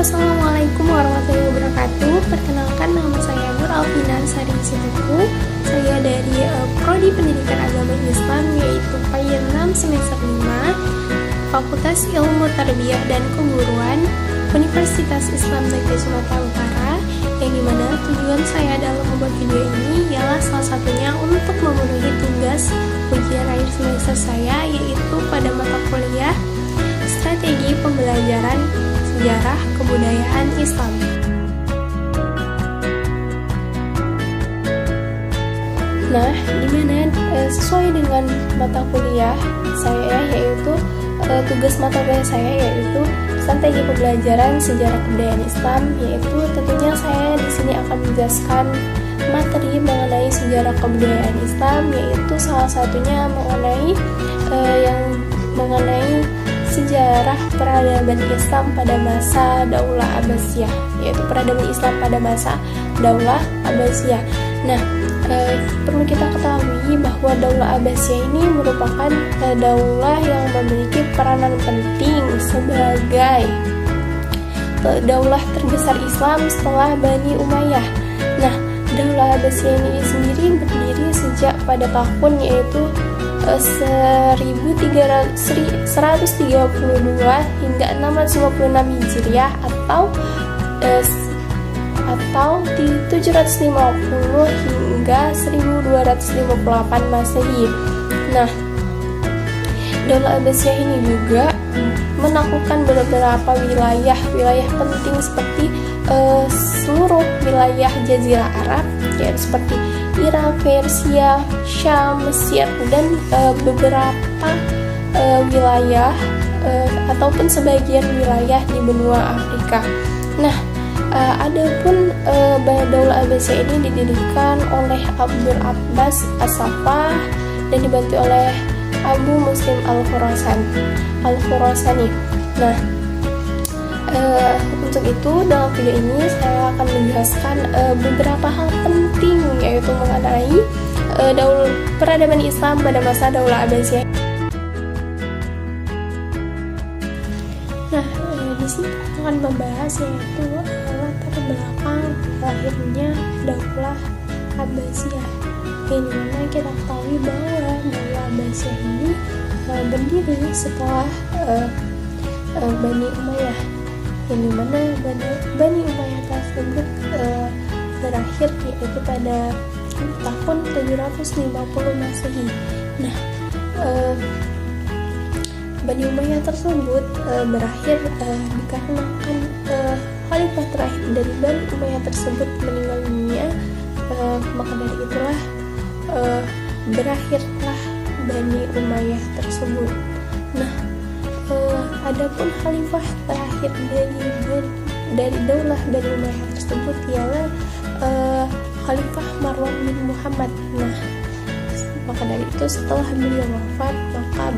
Assalamualaikum warahmatullahi wabarakatuh. Perkenalkan, nama saya Nur Alvina Sari Situku. Saya dari Prodi Pendidikan Agama Islam, yaitu PAIN 6 semester 5, Fakultas Ilmu Tarbiyah dan Keguruan, Universitas Islam Negeri Sumatera Utara, yang dimana tujuan saya dalam membuat video ini ialah salah satunya untuk memenuhi tugas ujian akhir semester saya, yaitu pada mata kuliah Strategi Pembelajaran Sejarah Kebudayaan Islam. Nah, dimana sesuai dengan mata kuliah saya, yaitu tugas mata kuliah saya yaitu Strategi Pembelajaran Sejarah Kebudayaan Islam, yaitu tentunya saya di sini akan menjelaskan materi mengenai sejarah kebudayaan Islam, yaitu salah satunya mengenai sejarah peradaban Islam pada masa Daulah Abbasiyah, yaitu peradaban Islam pada masa Daulah Abbasiyah. Nah, perlu kita ketahui bahwa Daulah Abbasiyah ini merupakan daulah yang memiliki peranan penting sebagai daulah terbesar Islam setelah Bani Umayyah. Nah, Daulah Abbasiyah ini sendiri berdiri sejak pada tahun yaitu 1132 hingga 656 Hijriah atau 750 hingga 1258 Masehi. Nah, Daulah Abbasiyah ini juga menaklukkan beberapa wilayah penting seperti seluruh wilayah Jazirah Arab, yaitu seperti Irak, Persia, Syam, Mesir, dan beberapa wilayah ataupun sebagian wilayah di benua Afrika. Nah, adapun Daulah Abbasiyah ini didirikan oleh Abdul Abbas As-Saffah dan dibantu oleh Abu Muslim Al-Khurasani. Nah, untuk itu dalam video ini saya akan menjelaskan beberapa hal penting, yaitu mengenai peradaban Islam pada masa Daulah Abbasiyah. Nah, di sini kita akan membahas yaitu latar belakang lahirnya Daulah Abbasiyah. Yang dimana kita ketahui bahwa Daulah Abbasiyah ini berdiri setelah Bani Umayyah, yang dimana Bani Umayyah tersebut berakhir yaitu pada tahun 750 Masehi. Nah, Bani Umayyah tersebut berakhir dikarenakan khalifah terakhir dari Bani Umayyah tersebut meninggal dunia. Maka dari itulah berakhirlah Bani Umayyah tersebut. Nah, adapun khalifah terakhir dari daulah Bani Umayyah tersebut ialah Khalifah Marwan bin Muhammad. Nah, maka dari itu setelah beliau wafat, maka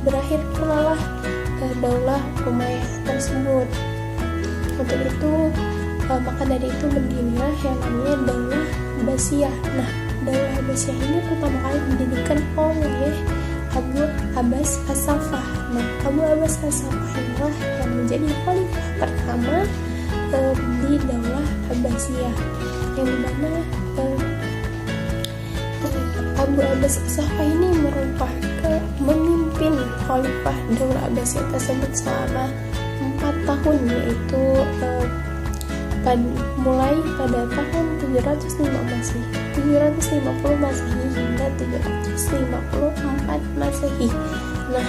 berakhir pula daulah Umayyah tersebut. Untuk itu maka dari itu berdirilah yang namanya Daulah Abbasiyah. Nah, Daulah Abbasiyah ini pertama kali didirikan oleh Abu Abbas As-Saffah. Nah, Abu Abbas As-Saffah inilah yang menjadi khalifah pertama di Daulah Abbasiyah, yang dimana Abu Abbas As-Saffah ini merupakan memimpin khalifah Daulah Abbasiyah tersebut selama 4 tahun, yaitu mulai pada tahun 750 Masehi hingga 754 Masehi. Nah,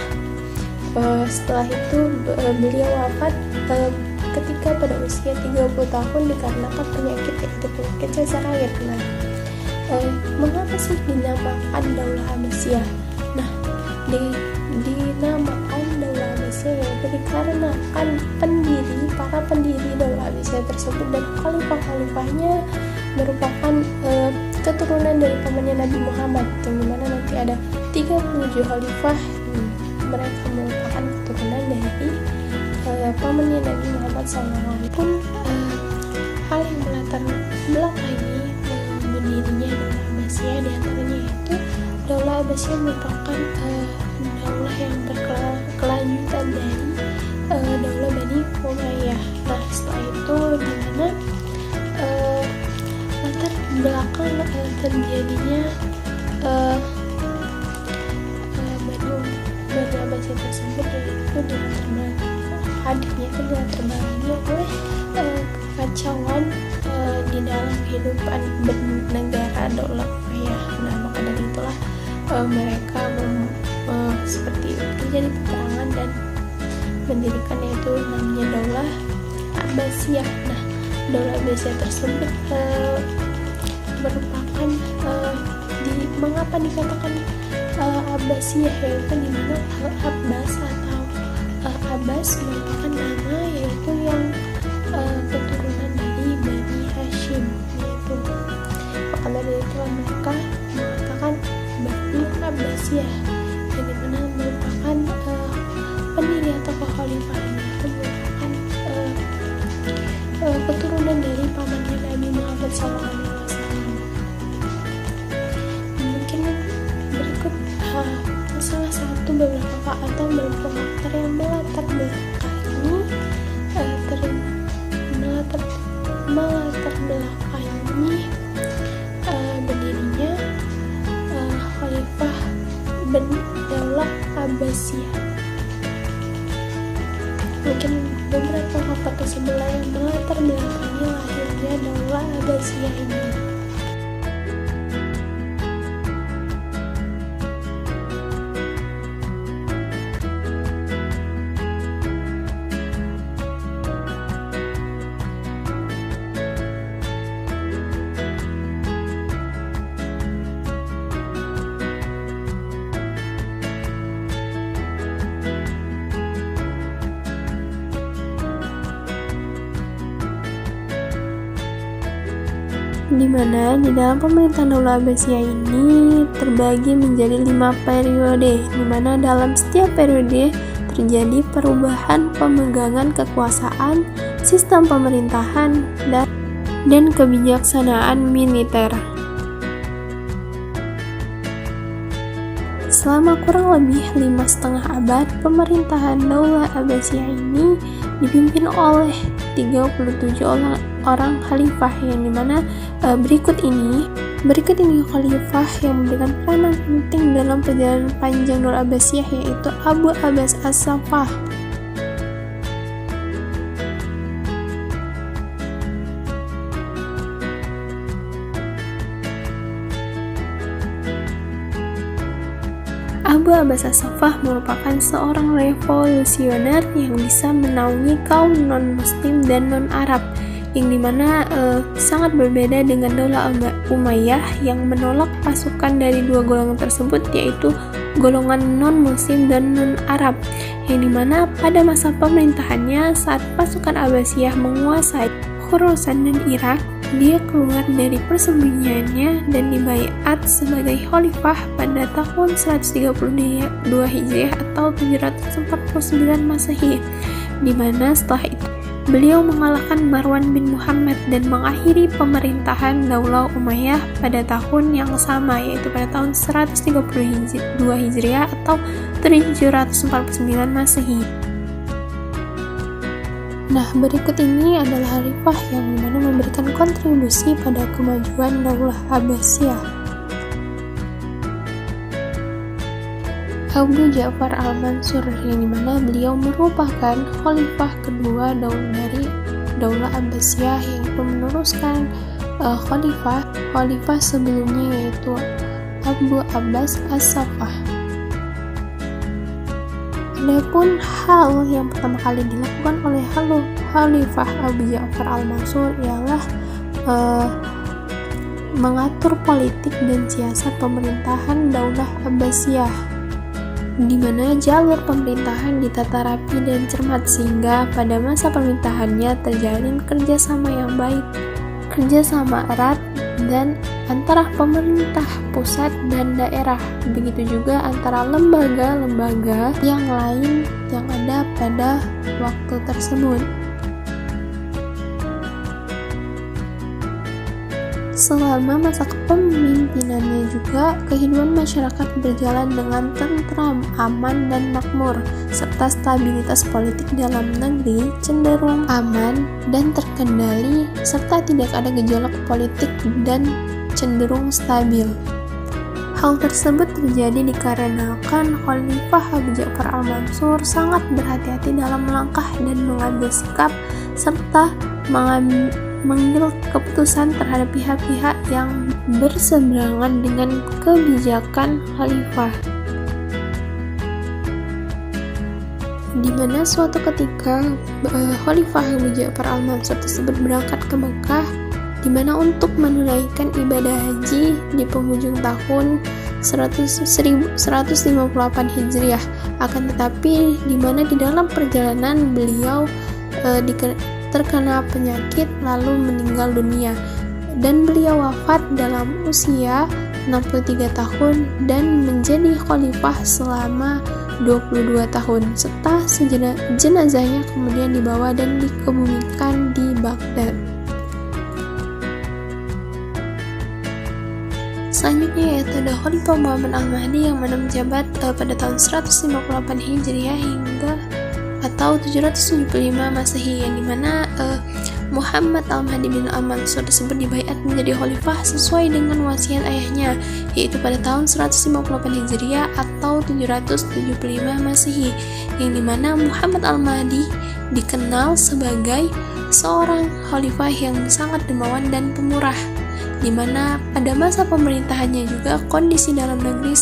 setelah itu beliau wafat ketika pada usia 30 tahun dikarenakan penyakit yaitu penyakit cacar air. Nah, mengapa sih dinamakan Daulah Abbasiyah? Nah, dinamakan Daulah Abbasiyah yaitu dikarenakan para pendiri Daulah Abbasiyah tersebut dan khalifah-khalifahnya merupakan keturunan dari pamannya Nabi Muhammad, yang dimana nanti ada 37 khalifah. Mereka merupakan keturunan dari pamannya Nabi Muhammad SAW. Pun hal yang melatar belakangi berdirinya Daulah Abbasiyah diantaranya yaitu Daulah Abbasiyah merupakan daulah yang berkelanjutan dari Daulah Bani Umayyah. Nah, terjadinya Bani Abbasiyah tersebut, yaitu hadirnya itu terbagi oleh kekacauan di dalam kehidupan bernegara Daulah Umayyah. Nah, maka dari itulah mereka seperti terjadi peperangan dan mendirikan yaitu namanya Daulah Abbasiyah. Nah, Daulah Abbasiyah tersebut merupakan mengapa dikatakan Abbasiyah, yaitu dimana Abbas atau Abbas merupakan nama yaitu yang keturunan dari Bani Hashim, yaitu maka dari itulah mereka mengatakan Bani Abbasiyah, yang dimana merupakan pendiri atau kekhalifahan itu merupakan keturunan dari pamannya Nabi Muhammad SAW. Mungkin berikut salah satu beberapa faktor yang melatar belakangi berdirinya Khalifah Daulah Abbasiyah. Mungkin beberapa faktor tersebut yang melatar belakangi lahirnya Daulah Abbasiyah ini. Di mana di dalam pemerintahan Daulah Abbasiyah ini terbagi menjadi 5 periode, di mana dalam setiap periode terjadi perubahan pemegangan kekuasaan, sistem pemerintahan, dan kebijaksanaan militer. Selama kurang lebih 5,5 abad, pemerintahan Daulah Abbasiyah ini dipimpin oleh 37 orang khalifah, yang dimana berikut ini khalifah yang memberikan peranan penting dalam perjalanan panjang Daulah Abbasiyah, yaitu Abu Abbas As-Saffah. Abu Abbas As-Saffah merupakan seorang revolusioner yang bisa menaungi kaum non-muslim dan non-Arab, yang dimana sangat berbeda dengan Daulah Umayyah yang menolak pasukan dari dua golongan tersebut, yaitu golongan non-muslim dan non-Arab, yang dimana pada masa pemerintahannya saat pasukan Abbasiyah menguasai Khurasan dan Irak, dia keluar dari persembunyiannya dan dibaiat sebagai khalifah pada tahun 132 Hijriah atau 749 Masehi, di mana setelah itu beliau mengalahkan Marwan bin Muhammad dan mengakhiri pemerintahan Daulah Umayyah pada tahun yang sama, yaitu pada tahun 132 Hijriah atau 749 Masehi. Nah, berikut ini adalah khalifah yang dimana memberikan kontribusi pada kemajuan Daulah Abbasiyah. Abu Ja'far Al-Mansur, yang dimana beliau merupakan khalifah kedua dari Daulah Abbasiyah, yaitu meneruskan khalifah sebelumnya, yaitu Abu Abbas As-Saffah. Adapun hal yang pertama kali dilakukan oleh Khalifah Abu Ja'far Al-Mansur ialah mengatur politik dan siasat pemerintahan Daulah Abbasiyah, di mana jalur pemerintahan ditata rapi dan cermat sehingga pada masa pemerintahannya terjalin kerjasama yang baik, kerjasama erat dan antara pemerintah pusat dan daerah, begitu juga antara lembaga-lembaga yang lain yang ada pada waktu tersebut. Selama masa kepemimpinannya juga, kehidupan masyarakat berjalan dengan tentram, aman, dan makmur, serta stabilitas politik dalam negeri cenderung aman dan terkendali, serta tidak ada gejolak politik dan cenderung stabil. Hal tersebut terjadi dikarenakan Khalifah Abu Ja'far al-Mansur sangat berhati-hati dalam melangkah dan mengambil sikap serta mengambil keputusan terhadap pihak-pihak yang berseberangan dengan kebijakan Khalifah. Di mana suatu ketika Khalifah Abu Ja'far al-Mansur tersebut berangkat ke Mekah, di mana untuk menunaikan ibadah haji di penghujung tahun 1158 Hijriah. Akan tetapi di mana di dalam perjalanan beliau terkena penyakit lalu meninggal dunia, dan beliau wafat dalam usia 63 tahun dan menjadi khalifah selama 22 tahun. Serta jenazahnya kemudian dibawa dan dikebumikan di Baghdad. Selanjutnya yaitu ada Khalifah Muhammad Al-Mahdi yang mana menjabat pada tahun 158 Hijriah hingga atau 775 Masehi, yang dimana Muhammad Al-Mahdi bin Al-Mansur tersebut dibaiat menjadi khalifah sesuai dengan wasiat ayahnya, yaitu pada tahun 158 Hijriah atau 775 Masehi, yang dimana Muhammad Al-Mahdi dikenal sebagai seorang khalifah yang sangat dermawan dan pemurah, di mana pada masa pemerintahannya juga kondisi dalam negeri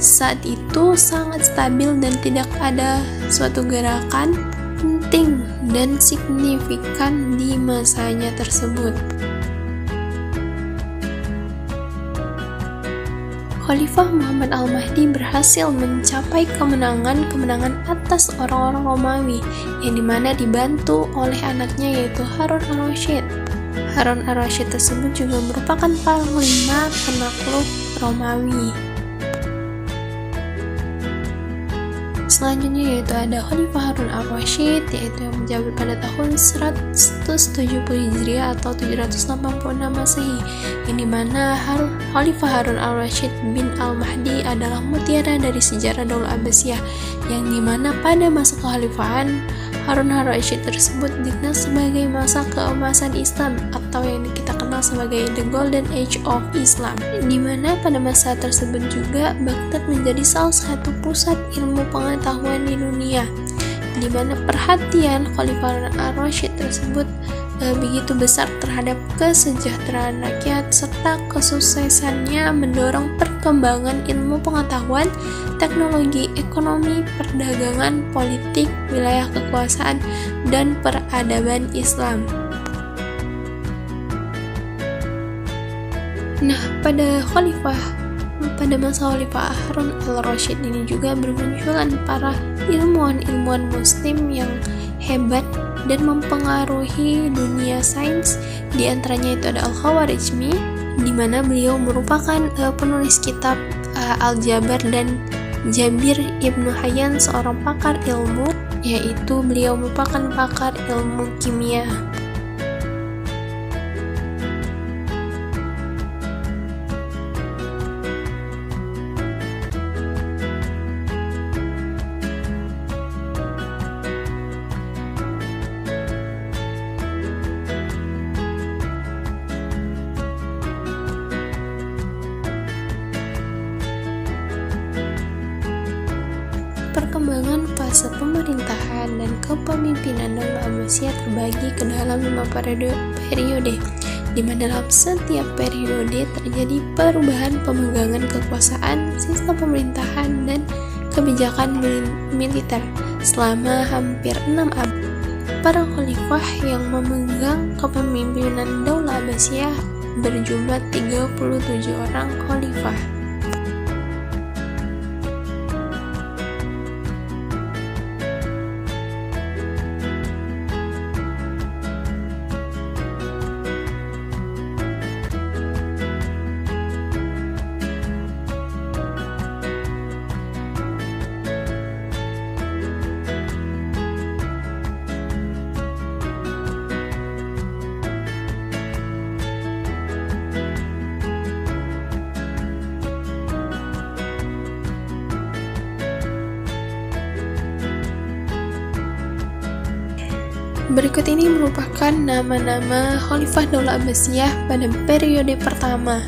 saat itu sangat stabil dan tidak ada suatu gerakan penting dan signifikan di masanya tersebut. Khalifah Muhammad Al-Mahdi berhasil mencapai kemenangan atas orang-orang Romawi, yang dimana dibantu oleh anaknya yaitu Harun al-Rashid. Harun al-Rashid tersebut juga merupakan panglima penakluk Romawi. Selanjutnya yaitu ada Khalifah Harun al-Rashid, yaitu yang menjabat pada tahun 170 Hijriah atau 786 Masehi, yang dimana Khalifah Harun al-Rashid bin al-Mahdi adalah mutiara dari sejarah Daulah Abbasiyah, yang dimana pada masa kekhalifahan Harun al-Rashid tersebut dikenal sebagai masa keemasan Islam atau yang kita kenal sebagai The Golden Age of Islam, di mana pada masa tersebut juga Baghdad menjadi salah satu pusat ilmu pengetahuan di dunia, di mana perhatian Khalifah Harun al-Rashid tersebut begitu besar terhadap kesejahteraan rakyat serta kesuksesannya mendorong perkembangan ilmu pengetahuan, teknologi, ekonomi, perdagangan, politik, wilayah kekuasaan, dan peradaban Islam. Nah, pada masa Khalifah Harun al-Rashid ini juga bermunculan para ilmuwan muslim yang hebat dan mempengaruhi dunia sains. Di antaranya itu ada Al-Khawarizmi, di mana beliau merupakan penulis kitab Al-Jabar, dan Jabir Ibnu Hayyan seorang pakar ilmu, yaitu beliau merupakan pakar ilmu kimia. Perkembangan fase pemerintahan dan kepemimpinan Daulah Abbasiyah terbagi ke dalam 5 periode, di mana dalam setiap periode terjadi perubahan pemegangan kekuasaan, sistem pemerintahan, dan kebijakan militer selama hampir 6 abad. Para khalifah yang memegang kepemimpinan Daulah Abbasiyah berjumlah 37 orang khalifah. Berikut ini merupakan nama-nama Khalifah Daulah Abbasiyah pada periode pertama.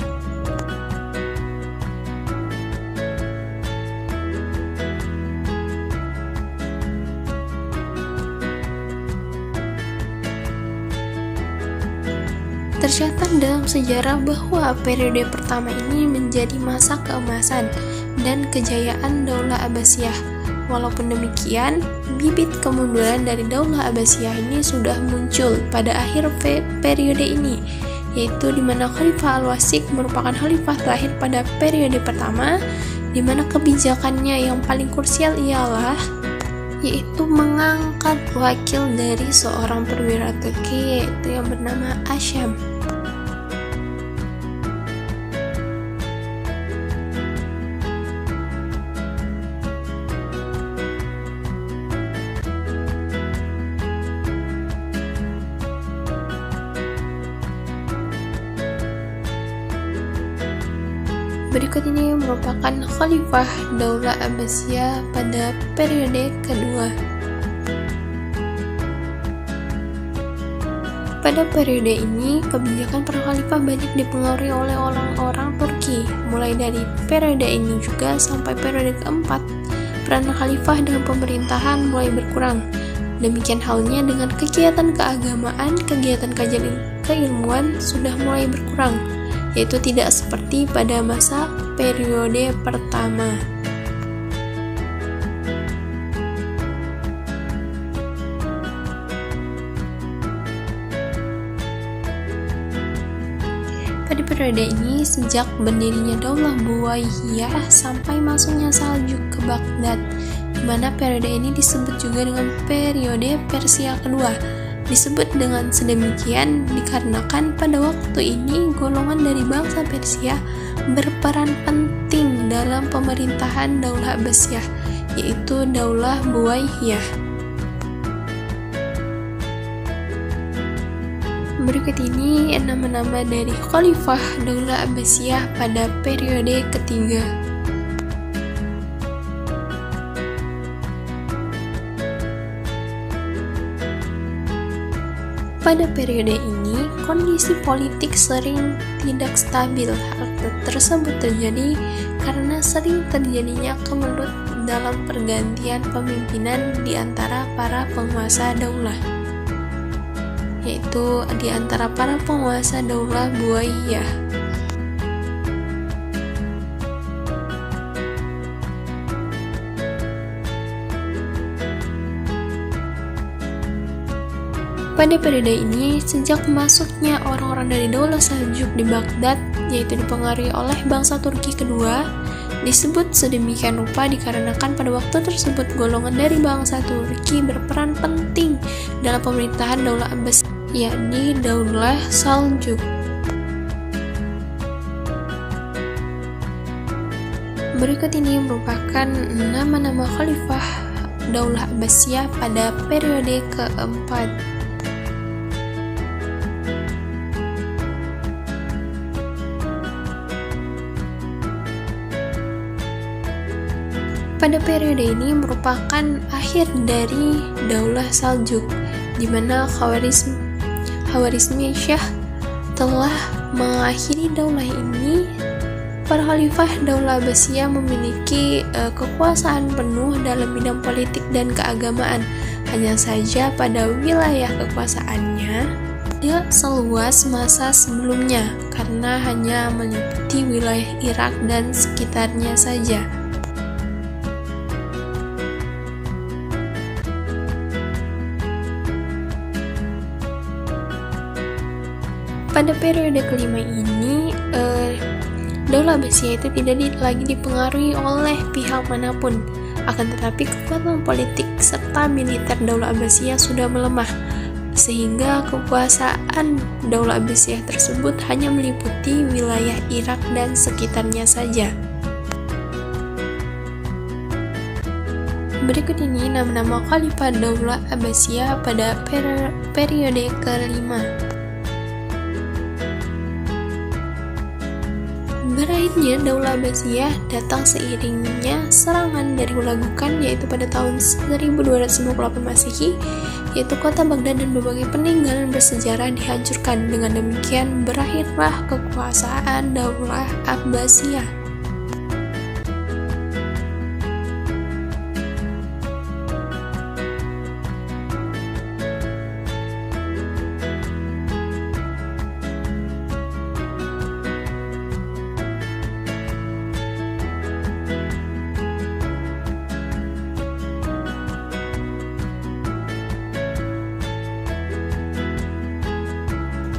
Tercatat dalam sejarah bahwa periode pertama ini menjadi masa keemasan dan kejayaan Daulah Abbasiyah. Walaupun demikian, bibit kemunduran dari Daulah Abbasiyah ini sudah muncul pada akhir periode ini, yaitu di mana Khalifah Al-Wasik merupakan khalifah terakhir pada periode pertama, di mana kebijakannya yang paling krusial ialah yaitu mengangkat wakil dari seorang perwira Turki, yaitu yang bernama Asyam. Berikut ini merupakan Khalifah Daulah Abbasiyah pada periode kedua. Pada periode ini, kebijakan para khalifah banyak dipengaruhi oleh orang-orang Turki. Mulai dari periode ini juga sampai periode keempat, peran khalifah dalam pemerintahan mulai berkurang. Demikian halnya dengan kegiatan keagamaan, kegiatan kajian keilmuan sudah mulai berkurang, yaitu tidak seperti pada masa periode pertama. Pada periode ini, sejak berdirinya Daulah Buwayyah sampai masuknya Saljuk ke Baghdad, di mana periode ini disebut juga dengan periode Persia kedua. Disebut dengan sedemikian dikarenakan pada waktu ini golongan dari bangsa Persia berperan penting dalam pemerintahan Daulah Abbasiyah, yaitu Daulah Buwayyah. Berikut ini nama-nama dari Khalifah Daulah Abbasiyah pada periode ketiga. Pada periode ini, kondisi politik sering tidak stabil. Hal tersebut terjadi karena sering terjadinya kemelut dalam pergantian pemimpinan di antara para penguasa daulah, yaitu di antara para penguasa Daulah Buwayyah. Pada periode ini, sejak masuknya orang-orang dari Daulah Saljuk di Baghdad, yaitu dipengaruhi oleh bangsa Turki kedua, disebut sedemikian rupa dikarenakan pada waktu tersebut golongan dari bangsa Turki berperan penting dalam pemerintahan Daulah Abbasiyah, yakni Daulah Saljuk. Berikut ini merupakan nama-nama Khalifah Daulah Abbasiyah pada periode keempat. Pada periode ini merupakan akhir dari Daulah Saljuk, di mana Khawarizmi telah mengakhiri daulah ini. Para khalifah Daulah Abbasiyah memiliki kekuasaan penuh dalam bidang politik dan keagamaan. Hanya saja pada wilayah kekuasaannya tidak seluas masa sebelumnya, karena hanya meliputi wilayah Irak dan sekitarnya saja. Pada periode kelima ini, Daulah Abbasiyah itu tidak lagi dipengaruhi oleh pihak manapun, akan tetapi kekuatan politik serta militer Daulah Abbasiyah sudah melemah, sehingga kekuasaan Daulah Abbasiyah tersebut hanya meliputi wilayah Irak dan sekitarnya saja. Berikut ini nama-nama Khalifah Daulah Abbasiyah pada periode kelima. Berakhirnya Daulah Abbasiyah datang seiringnya serangan dari Hulagukan, yaitu pada tahun 1258 Masehi, yaitu kota Baghdad dan berbagai peninggalan bersejarah dihancurkan. Dengan demikian berakhirlah kekuasaan Daulah Abbasiyah.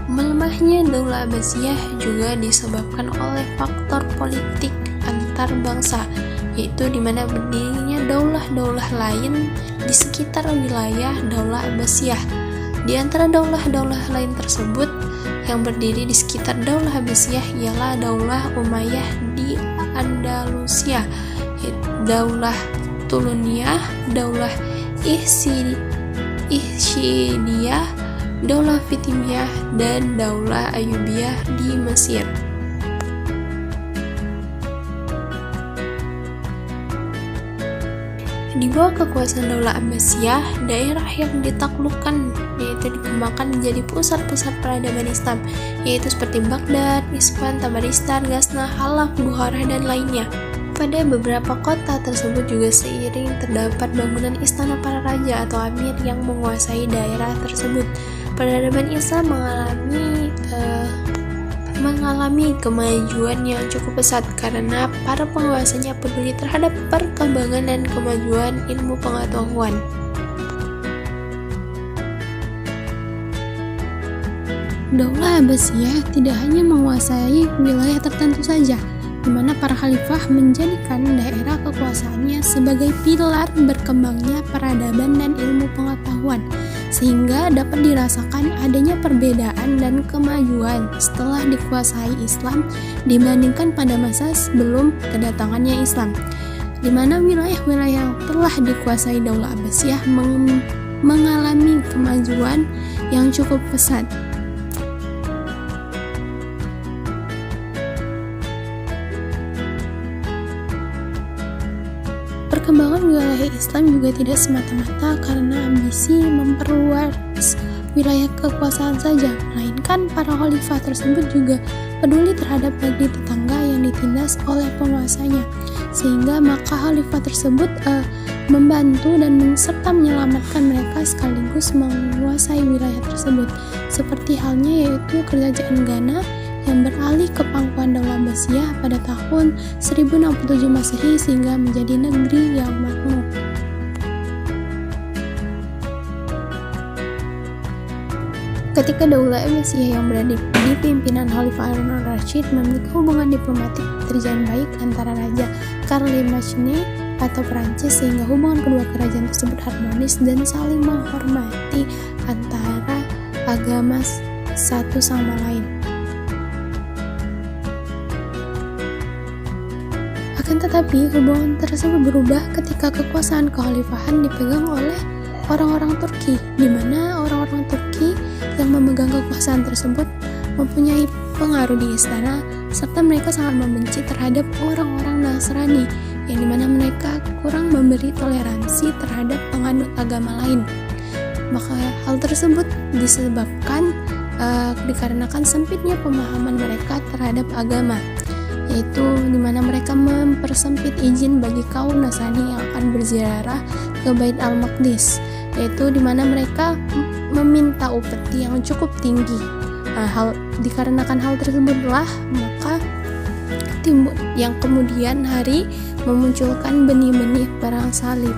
Melemahnya Daulah Abbasiyah juga disebabkan oleh faktor politik antar bangsa, yaitu di mana berdirinya daulah-daulah lain di sekitar wilayah Daulah Abbasiyah. Di antara daulah-daulah lain tersebut yang berdiri di sekitar Daulah Abbasiyah ialah Daulah Umayyah di Andalusia, Daulah Tuluniyah, Daulah Isyidiyah, Daulah Fatimiyah, dan Daulah Ayyubiyah di Mesir. Di bawah kekuasaan Daulah Abbasiyah, daerah yang ditaklukkan yaitu dikembangkan menjadi pusat-pusat peradaban Islam, yaitu seperti Baghdad, Isfahan, Tabaristan, Ghazna, Halab, Bukhara, dan lainnya. Pada beberapa kota tersebut juga seiring terdapat bangunan istana para raja atau amir yang menguasai daerah tersebut. Peradaban Islam mengalami kemajuan yang cukup pesat karena para penguasanya peduli terhadap perkembangan dan kemajuan ilmu pengetahuan. Daulah Abbasiyah tidak hanya menguasai wilayah tertentu saja, di mana para khalifah menjadikan daerah kekuasaannya sebagai pilar berkembangnya peradaban dan ilmu pengetahuan, sehingga dapat dirasakan adanya perbedaan dan kemajuan setelah dikuasai Islam dibandingkan pada masa sebelum kedatangannya Islam, di mana wilayah-wilayah yang telah dikuasai Daulah Abbasiyah mengalami kemajuan yang cukup pesat. Perkembangan wilayah Islam juga tidak semata-mata karena ambisi memperluas wilayah kekuasaan saja, melainkan para khalifah tersebut juga peduli terhadap negeri tetangga yang ditindas oleh penguasanya, sehingga maka khalifah tersebut membantu dan serta menyelamatkan mereka sekaligus menguasai wilayah tersebut, seperti halnya yaitu kerajaan Ghana yang beralih ke pangkuan Daulah Abbasiyah pada tahun 1067 Masehi sehingga menjadi negeri yang makmur. Ketika Daulah Abbasiyah yang berada di pimpinan Khalifah Harun al-Rashid memiliki hubungan diplomatik terjalin baik antara Raja Charlemagne atau Prancis, sehingga hubungan kedua kerajaan tersebut harmonis dan saling menghormati antara agama satu sama lain. Akan tetapi, hubungan tersebut berubah ketika kekuasaan kekhalifahan dipegang oleh orang-orang Turki, di mana orang-orang Turki yang memegang kekuasaan tersebut mempunyai pengaruh di istana, serta mereka sangat membenci terhadap orang-orang Nasrani, yang dimana mereka kurang memberi toleransi terhadap penganut agama lain. Maka hal tersebut disebabkan dikarenakan sempitnya pemahaman mereka terhadap agama, yaitu dimana mereka mempersempit izin bagi kaum Nasrani yang akan berziarah ke Bait Al-Maqdis, yaitu dimana mereka meminta upeti yang cukup tinggi. Dikarenakan hal tersebutlah maka timbul yang kemudian hari memunculkan benih-benih perang salib.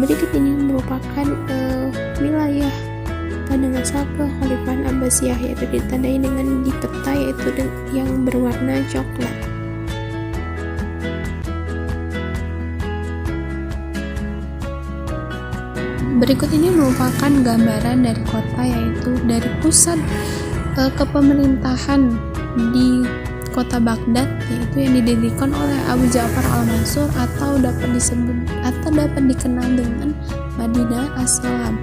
Berikut ini merupakan wilayah pada masa kekhalifahan Abbasiyah, yaitu ditandai dengan di peta yaitu yang berwarna coklat. Berikut ini merupakan gambaran dari kota, yaitu dari pusat kepemerintahan di kota Baghdad, yaitu yang didirikan oleh Abu Ja'far al-Mansur atau dapat dikenal dengan Madinah As-Salam.